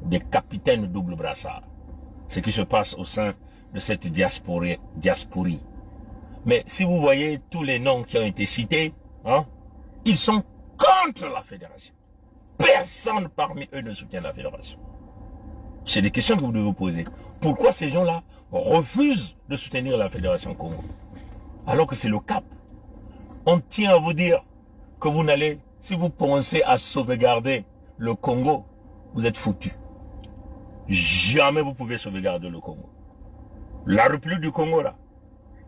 des capitaines double brassard. Ce qui se passe au sein de cette diasporie. Mais si vous voyez tous les noms qui ont été cités, hein, ils sont contre la fédération. Personne parmi eux ne soutient la fédération. C'est des questions que vous devez vous poser. Pourquoi ces gens-là refusent de soutenir la fédération Congo? Alors que c'est le cap. On tient à vous dire que vous n'allez, si vous pensez à sauvegarder le Congo, vous êtes foutus. Jamais vous pouvez sauvegarder le Congo. La République du Congo, là,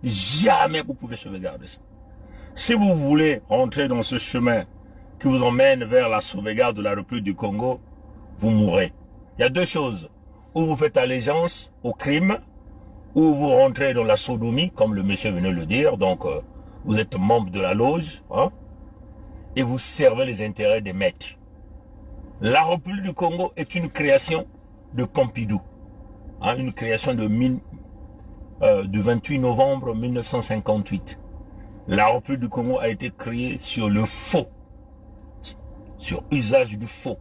jamais vous pouvez sauvegarder ça. Si vous voulez rentrer dans ce chemin qui vous emmène vers la sauvegarde de la République du Congo, vous mourrez. Il y a deux choses. Ou vous faites allégeance au crime, ou vous rentrez dans la sodomie, comme le monsieur venait de le dire, donc vous êtes membre de la loge, hein, et vous servez les intérêts des maîtres. La République du Congo est une création de Pompidou, hein, une création du 28 novembre 1958. La République du Congo a été créée sur le faux, sur usage du faux.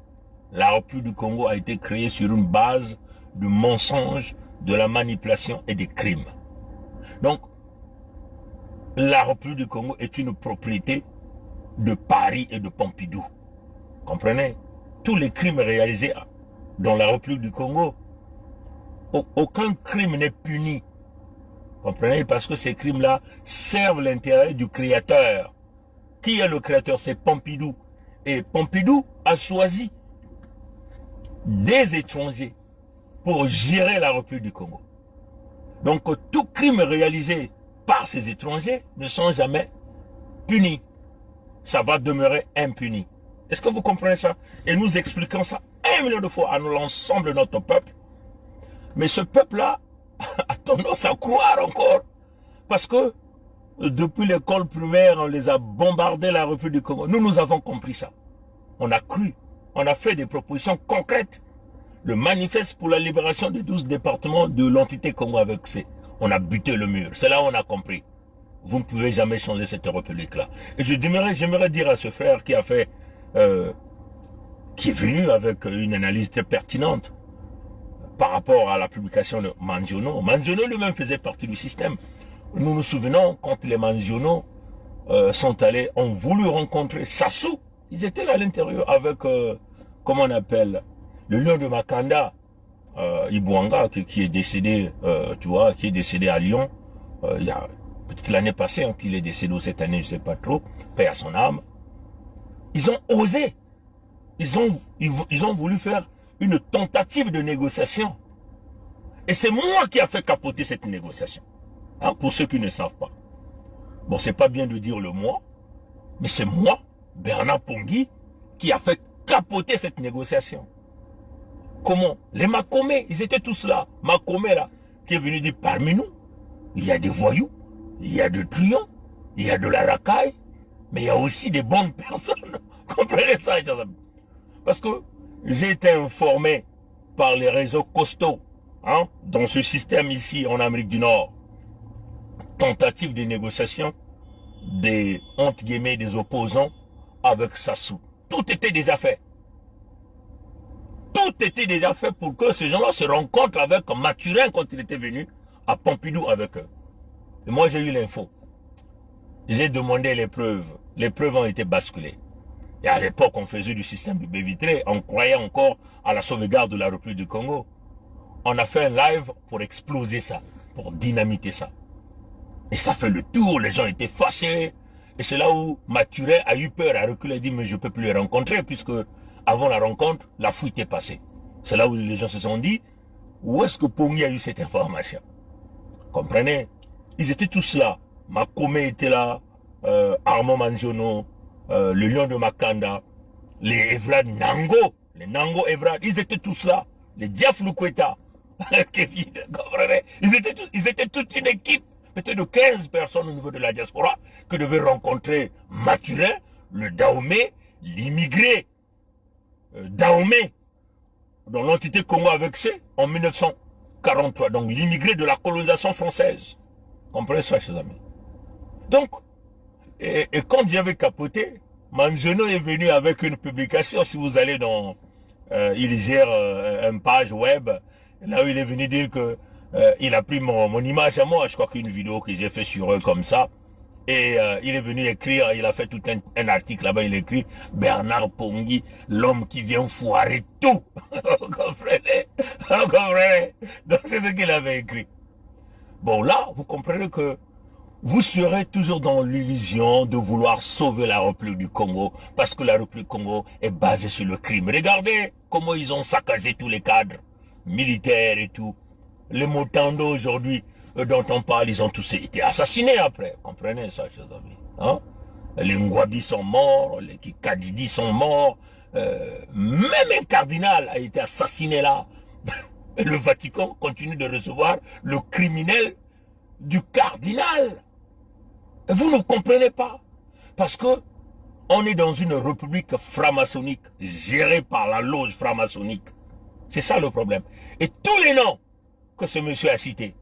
La République du Congo a été créée sur une base de mensonges, de la manipulation et des crimes. Donc, la République du Congo est une propriété de Paris et de Pompidou. Comprenez? Tous les crimes réalisés dans la République du Congo, aucun crime n'est puni. Comprenez? Parce que ces crimes-là servent l'intérêt du créateur. Qui est le créateur? C'est Pompidou. Et Pompidou a choisi des étrangers pour gérer la République du Congo. Donc tout crime réalisé par ces étrangers ne sont jamais punis. Ça va demeurer impuni. Est-ce que vous comprenez ça? Et nous expliquons ça 1 million de fois à l'ensemble de notre peuple. Mais ce peuple-là a tendance à croire encore. Parce que depuis l'école primaire, on les a bombardés la République du Congo. Nous avons compris ça. On a cru. On a fait des propositions concrètes. Le manifeste pour la libération des 12 départements de l'entité Congo avec C. On a buté le mur. C'est là où on a compris. Vous ne pouvez jamais changer cette république-là. Et j'aimerais dire à ce frère qui a fait, qui est venu avec une analyse très pertinente par rapport à la publication de Manziono. Manziono lui-même faisait partie du système. Nous nous souvenons quand les Manziono sont allés, ont voulu rencontrer Sassou. Ils étaient là à l'intérieur avec, comment on appelle, le lion de Makanda, Ibouanga, qui est décédé, tu vois, qui est décédé à Lyon, il y a peut-être l'année passée, hein, qu'il est décédé, ou cette année, je ne sais pas trop, paix à son âme. Ils ont osé, ils ont voulu faire une tentative de négociation. Et c'est moi qui a fait capoter cette négociation, hein, pour ceux qui ne savent pas. Bon, c'est pas bien de dire le moi, mais c'est moi, Bernard Pongui, qui a fait capoter cette négociation. Comment? Les Makomé, ils étaient tous là. Makomé là, qui est venu dire parmi nous, il y a des voyous, il y a des truands, il y a de la racaille, mais il y a aussi des bonnes personnes. Comprenez ça? Parce que j'ai été informé par les réseaux costauds, hein, dans ce système ici en Amérique du Nord. Tentative de négociation des, entre guillemets, des opposants avec Sassou. Tout était déjà fait. Tout était déjà fait pour que ces gens-là se rencontrent avec Mathurin quand il était venu à Pompidou avec eux. Et moi, j'ai eu l'info. J'ai demandé les preuves. Les preuves ont été basculées. Et à l'époque, on faisait du système du baie vitrée. On croyait encore à la sauvegarde de la République du Congo. On a fait un live pour exploser ça, pour dynamiter ça. Et ça fait le tour. Les gens étaient fâchés. Et c'est là où Mathurin a eu peur, a reculé, a dit, mais je ne peux plus les rencontrer, puisque avant la rencontre, la fuite est passée. C'est là où les gens se sont dit, où est-ce que Pongui a eu cette information? Comprenez? Ils étaient tous là. Makomé était là, Armand Manziono, le lion de Makanda, les Evrad Nango, les Nango Evrad, ils étaient tous là. Les Diaflou Kweta, Kevin, comprenez? Ils étaient toute une équipe, peut-être de 15 personnes au niveau de la diaspora, que devait rencontrer Mathurin, le Dahomey, l'immigré Dahomey, dans l'entité Congo avec C, en 1943. Donc l'immigré de la colonisation française. Comprenez ça, chers amis? Donc, et quand j'avais capoté, Manziono est venu avec une publication, si vous allez dans il gère une page web, là où il est venu dire que il a pris mon image à moi, je crois qu'une vidéo que j'ai fait sur eux comme ça, et il est venu écrire, il a fait tout un article là-bas, il écrit Bernard Pongui, l'homme qui vient foirer tout. Vous comprenez? Vous comprenez? Donc c'est ce qu'il avait écrit. Bon là, vous comprenez que vous serez toujours dans l'illusion de vouloir sauver la République du Congo parce que la République du Congo est basée sur le crime. Regardez comment ils ont saccagé tous les cadres militaires et tout. Les Motando aujourd'hui dont on parle, ils ont tous été assassinés après. Comprenez ça, chers amis. Hein? Les Ngwabi sont morts, les Kikadidi sont morts. Même un cardinal a été assassiné là. Et le Vatican continue de recevoir le criminel du cardinal. Vous ne comprenez pas. Parce que on est dans une république franc-maçonnique gérée par la loge franc-maçonnique. C'est ça le problème. Et tous les noms que ce monsieur a cités,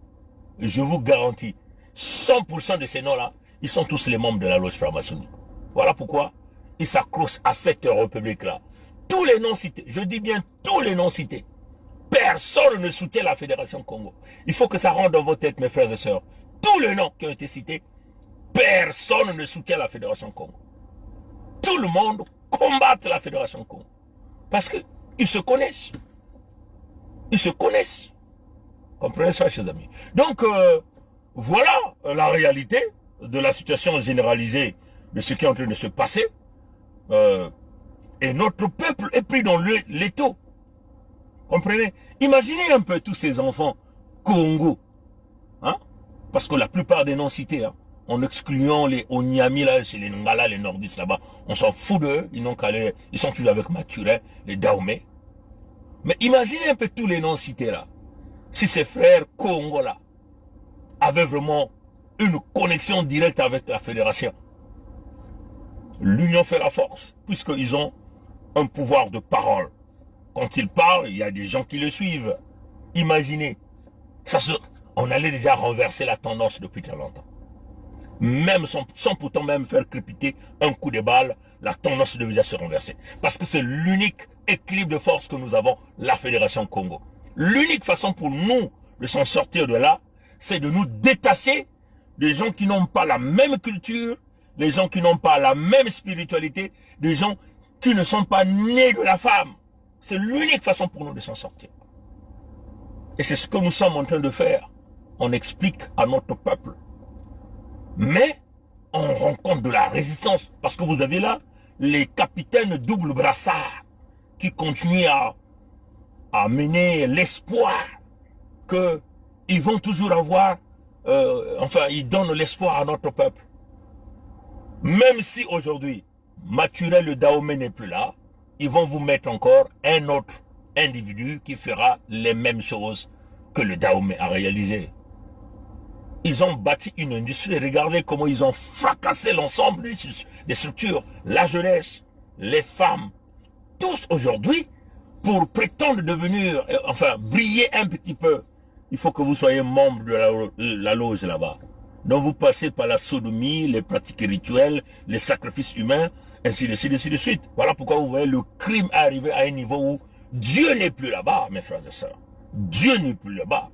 je vous garantis, 100% de ces noms-là, ils sont tous les membres de la loge franc-maçonnique. Voilà pourquoi ils s'accrochent à cette république-là. Tous les noms cités, je dis bien tous les noms cités, personne ne soutient la Fédération Congo. Il faut que ça rentre dans vos têtes, mes frères et sœurs. Tous les noms qui ont été cités, personne ne soutient la Fédération Congo. Tout le monde combat la Fédération Congo. Parce qu'ils se connaissent. Ils se connaissent. Comprenez ça, chers amis. Donc, voilà la réalité de la situation généralisée de ce qui est en train de se passer. Et notre peuple est pris dans l'étau. Comprenez? Imaginez un peu tous ces enfants Congo. Hein? Parce que la plupart des noms cités, hein, en excluant les Onyami, là, c'est les Ngala, les nordistes là-bas, on s'en fout d'eux, ils sont toujours avec Mathurin, les Dahomey. Mais imaginez un peu tous les noms cités là. Si ces frères Congo là avaient vraiment une connexion directe avec la fédération. L'union fait la force, puisqu'ils ont un pouvoir de parole. Quand ils parlent, il y a des gens qui le suivent. Imaginez, on allait déjà renverser la tendance depuis très longtemps. Même sans pourtant même faire crépiter un coup de balle, la tendance devait déjà se renverser. Parce que c'est l'unique équilibre de force que nous avons, la Fédération Congo. L'unique façon pour nous de s'en sortir de là, c'est de nous détacher des gens qui n'ont pas la même culture, des gens qui n'ont pas la même spiritualité, des gens qui ne sont pas nés de la femme. C'est l'unique façon pour nous de s'en sortir. Et c'est ce que nous sommes en train de faire. On explique à notre peuple. Mais on rencontre de la résistance. Parce que vous avez là les capitaines double brassard qui continuent à mener l'espoir qu'ils vont toujours avoir, ils donnent l'espoir à notre peuple. Même si aujourd'hui, Mathurin le Dahomey n'est plus là, ils vont vous mettre encore un autre individu qui fera les mêmes choses que le Dahomey a réalisé. Ils ont bâti une industrie. Regardez comment ils ont fracassé l'ensemble des structures. La jeunesse, les femmes, tous aujourd'hui, pour prétendre devenir, briller un petit peu, il faut que vous soyez membre de la loge là-bas. Donc vous passez par la sodomie, les pratiques rituelles, les sacrifices humains, ainsi de suite. Voilà pourquoi vous voyez le crime arriver à un niveau où Dieu n'est plus là-bas, mes frères et sœurs. Dieu n'est plus là-bas.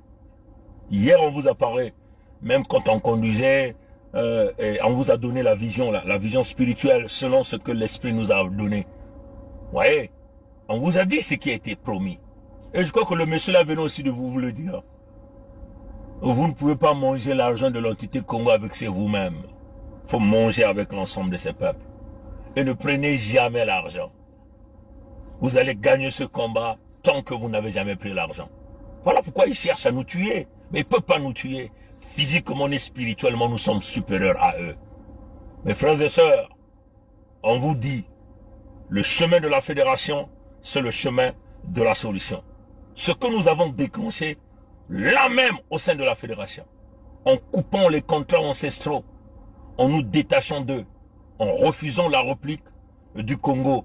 Hier, on vous a parlé, même quand on conduisait, et on vous a donné la vision spirituelle selon ce que l'Esprit nous a donné. Vous voyez, on vous a dit ce qui a été promis. Et je crois que le monsieur là venait aussi de vous le dire. Vous ne pouvez pas manger l'argent de l'entité Congo avec vous-même. Il faut manger avec l'ensemble de ces peuples. Et ne prenez jamais l'argent. Vous allez gagner ce combat tant que vous n'avez jamais pris l'argent. Voilà pourquoi ils cherchent à nous tuer. Mais ils ne peuvent pas nous tuer. Physiquement et spirituellement, nous sommes supérieurs à eux. Mes frères et sœurs, on vous dit, le chemin de la fédération, c'est le chemin de la solution. Ce que nous avons déclenché, là même au sein de la fédération, en coupant les contrats ancestraux, en nous détachant d'eux, en refusant la réplique du Congo.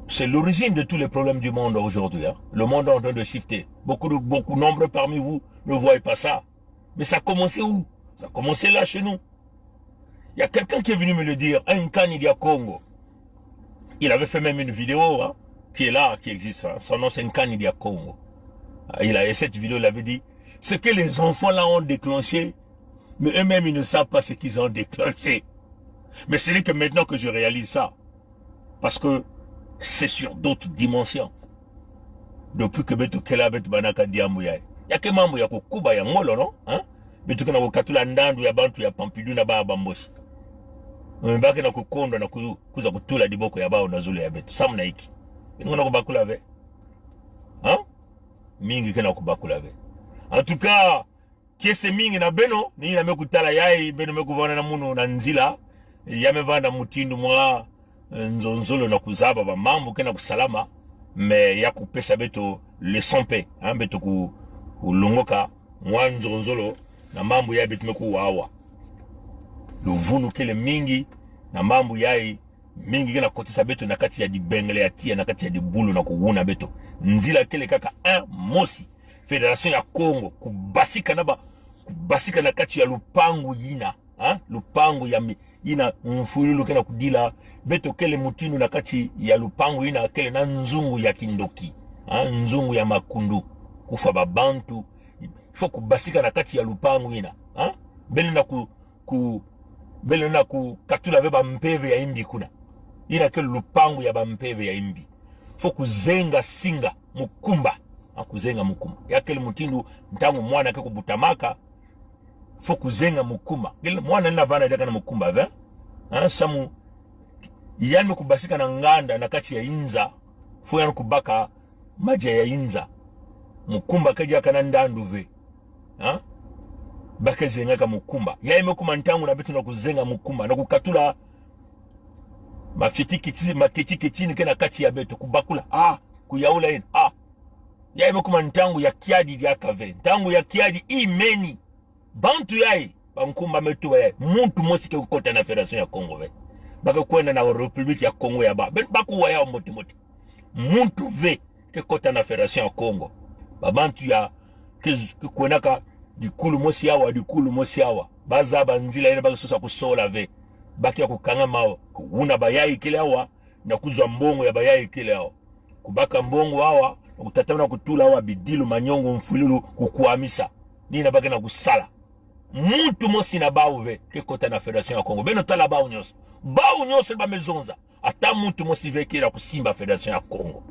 C'est l'origine de tous les problèmes du monde aujourd'hui. Hein. Le monde est en train de shifter. Beaucoup nombreux parmi vous ne voient pas ça. Mais ça a commencé où? Ça a commencé là chez nous. Il y a quelqu'un qui est venu me le dire, un Kanidia Congo. Il avait fait même une vidéo, hein, qui est là, qui existe. Hein. Son nom, c'est Nkani Dia Congo. Et cette vidéo, il avait dit, ce que les enfants là ont déclenché, mais eux-mêmes, ils ne savent pas ce qu'ils ont déclenché. Mais ce n'est que maintenant que je réalise ça. Parce que c'est sur d'autres dimensions. Depuis que Beto Kela Beto Banaka Diamouya. Il y a que mambo ya kukuba ya ngolo, non? Hein? Beto Kena Katula Ndandu ya Bantu ya Pampidu na Baba Bamboshi. Mbake na kukondo na kuza kutula diboko ya bao na zulu ya Beto. Samu na iki. Ngona kubakula ve. Hein? Mingi kena kubakula ve. En tout cas, kese mingi na beno, ni na mekutala yai, beno mekuvana na munu na nzila, ya mevana mutindu mwa nzonzolo na kuzaba ba mambo kena kusalama, me ya kupesa Beto le sompe, hein, Beto kulongoka mwa nzonzolo na mambo ya Beto meku wawa. Luvunu kele mingi na mambo yai mingi kena kotisa Beto na kati ya dibengle ya tia na kati ya dibulu na kuwuna Beto. Nzila kele kaka mosi. Fédération ya Congo kubasika na kati ya lupangu yina, hein? Lupangu ya yina mfululu kena kudila Beto kele mutinu na kati ya lupangu yina kele na nzungu ya kindoki, hein? Nzungu ya makundu kufa babantu ifo kubasika na kati ya lupangu yina, hein? Bele na katula veba mpeve ya imbi kuna yina kele lupangu ya bampeve ya imbi fo kuzenga singa mukumba akuzenga mukuma yakele mutindu ntangu mwana ke kubutamaka fo kuzenga mukuma gele mwana nina vana daka na mukumba ve samu yani kubasika na nganda na kati ya inza fo yani kubaka maja ya inza mukumba kaja kana ndandu ve baka zenga ka mukumba yaye mekuma ntangu na Beto na kuzenga mukumba na kukatula maketi kitini kena kati ya Beto kubakula kuyaula ina ya imekuma ntangu ya kiadi ya kave ntangu ya kiadi imeni bantu yae bankumba metuwa yae muntu mosi ke kukota na Federation ya Congo ve baka kwenda na Republique ya Congo ya baku wa yao moti muntu ve ke kota na Federation ya Congo babantu ya kwenaka dikulu mosi yawa baza banzila ina baka susa kusola ve baki ya kukanga mawa kuuna bayai kile hawa na kuzwa mbongo ya bayai kile hawa kubaka mbongo hawa utatamana kutula hawa bidilu manyongo mfululu kukuamisa nina baka na kusala muntu mosi na bauve ke kota na Federation ya Congo beno tala bau nyonso ba mezonza ata muntu mosi ve kira kusimba Federation ya Congo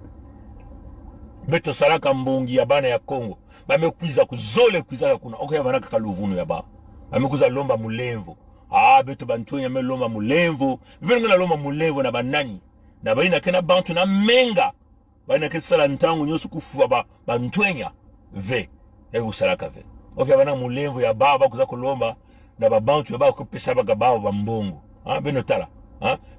Beto salaka mbongi ya bana ya Congo bamekwiza kuzole kwiza kuna okoya banaka kaluvunu ya ba bamekuza lomba mulemvo Beto bantonya me lomba mulemvo beno na lomba mulemvo na banani na baina kena bantu na menga baina kesala ntangu nyosu kufuwa bantwenya ve kusalaka ve bana mulemvo ya baba kuza kulomba na babantu ya baba kupesa baga baba bambongo beno tala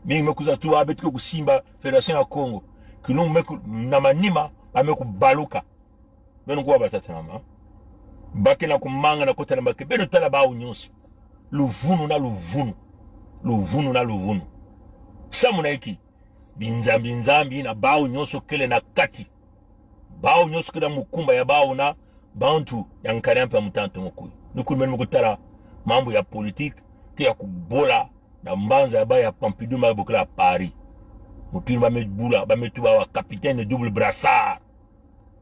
mingi mekuza tu Beto kusimba Federation ya Congo kinu meku na manima ameku baluka beno kuwa batata mama baki na kumanga na kota na baki beno tala bau nyosu luvunu na luvunu samu na iki binzambi na bau nyoso kele na kati bau nyoso kele mukumba ya bau na bantu ya nkarampa mutanto mukuyu nukumeni mukutara mambo ya politique ke ya kubola na mbanza ya baya Pompidou mabokela Paris mutini bametuba wa capitaine double brassard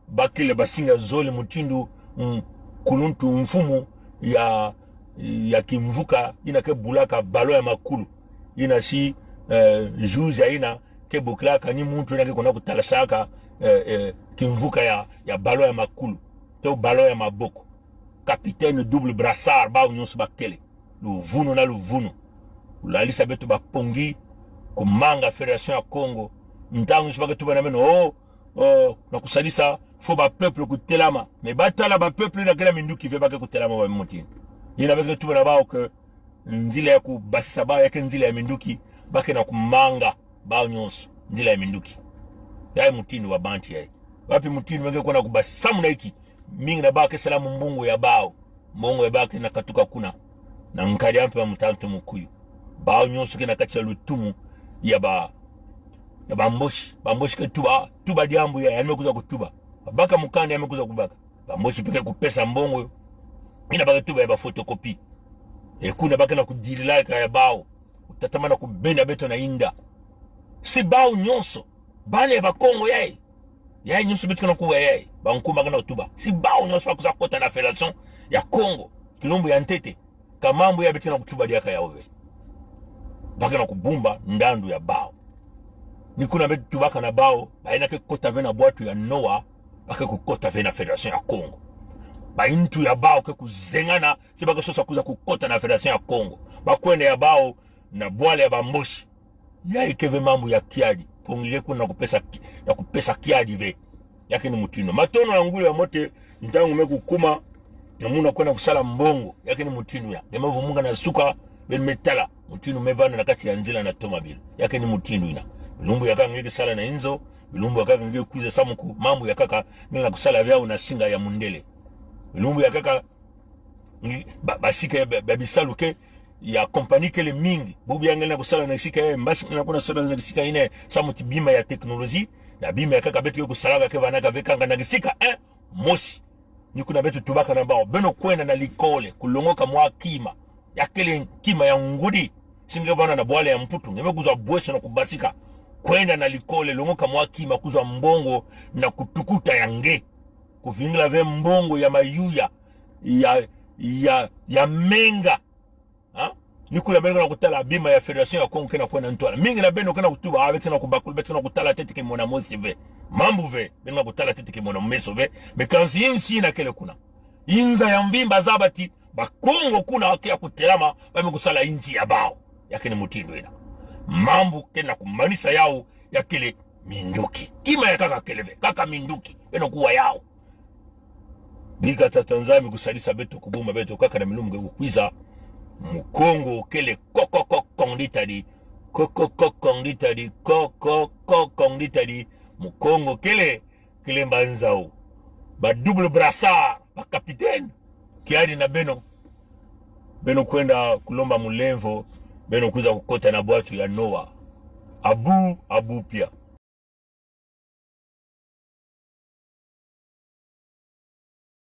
bakile basinga zole mutindu kuluntu mfumu ya kimvuka ina ke bulaka balo ya makulu ina si juge ina ke buklaka ni muntu ina ke kona kutalasaka kimvuka ya balo ya makulu to balo ya maboko capitaine double brassard ba nyonso bakele luvunu ulalisa Beto bapongi kumanga Federation ya Congo ntangu shibaka tuba na meno na kusalisa fo ba peuple kutelama me batala ba peuple na kila minduki ve baka kutelama ba motini ina baka tuba na bao ke nzila ya kubasisa bao yake nzila ya minduki baka na kumanga bao nyonso nzila ya minduki yae mutini wa banti yae wapi mutini wenge kuna kubasisa muna iki mingi na baka salamu mbungu ya bao mbungu ya baka na katuka kuna na nkari ampe wa mutanto mukuyu bao nyonso kena kacha lutumu ya bamboshi ke tuba diambu ya mekuza kutuba baka mukanda mekuza kubaka bamboshi peke kupesa mbongo ina baka tuba ya ba photocopy kuna baka na kudililaka ya bao utatamana kubenda Beto na inda si bao nyonso bane ba Congo yayi nyusu bitu na kuwa yayi ba nkuma kana utuba si bao nyusu kuza kota na federation ya Congo kilombo ya ntete kamambo ya bitu na kutuba diaka ya ove baka na kubumba ndandu ya bao nikuna betu tubaka na bao baina ke kota vena boatu ya Noah baka kukota vena federation ya Congo ba intu ya bao ke kuzengana si baka sosa kuza kukota na federation ya Congo bakwende ya bao na bwale ya bamboshi yayi keve mambo ya kiadi pongile kuna kupesa kiadi ve yake ni mutino matono ya ngulu ya mote ntangu mekukuma na muna kwenda kusala mbongo yake ni mutino ya demavu munga na suka ben metala mutino mevana na kati ya njila na tomabili yake ni mutino ina bilumbu ya kaka ngeke sala na inzo bilumbu ya kaka ngeke kuiza samuku mambo ya kaka nila kusala vyao na singa ya mundele bilumbu ya kaka basika ya babisalu ke ya kompani kele mingi bubi yangena kusala na sika ya mbasi na kuna sala na sika ine samuti bima ya teknoloji na bima ya kaka betu yokusalaga ke banaka vekanga na sika mosi ni kuna betu tubaka na bao beno kwenda na likole kulongoka mwa kima ya kele kima ya ngudi singe bana na bwale ya mputu ngeme kuzwa bweso na kubasika kwenda na likole longoka mwa kima kuzwa mbongo na kutukuta ya nge kuvingila ve mbongo ya mayuya ya menga nikula benga na kutala bima ya federation ya Congo kena kwenda ntwala mingi na beno kena kutuba abeti na kubakulu beti na kutala tete ke mona mosi ve mambu ve benga kutala tete ke mona meso ve mekansi yinsi na kele kuna inza ya mvimba zabati ba Congo kuna wakia kutelama bame kusala inzi ya bao yake ni mutindo ina mambu kena kumanisa yao ya kele minduki kima ya kaka keleve kaka minduki beno kuwa yao bika tatanzami kusalisa beto kubuma beto kaka na milumge kukwiza Mukongo kele koko kongditari kongditari Mukongo kele mbanzao ba double brassard ba capitaine kiadi na beno kwenda kulomba mulemvo beno kuza kukota na bwatu ya Noah abu pia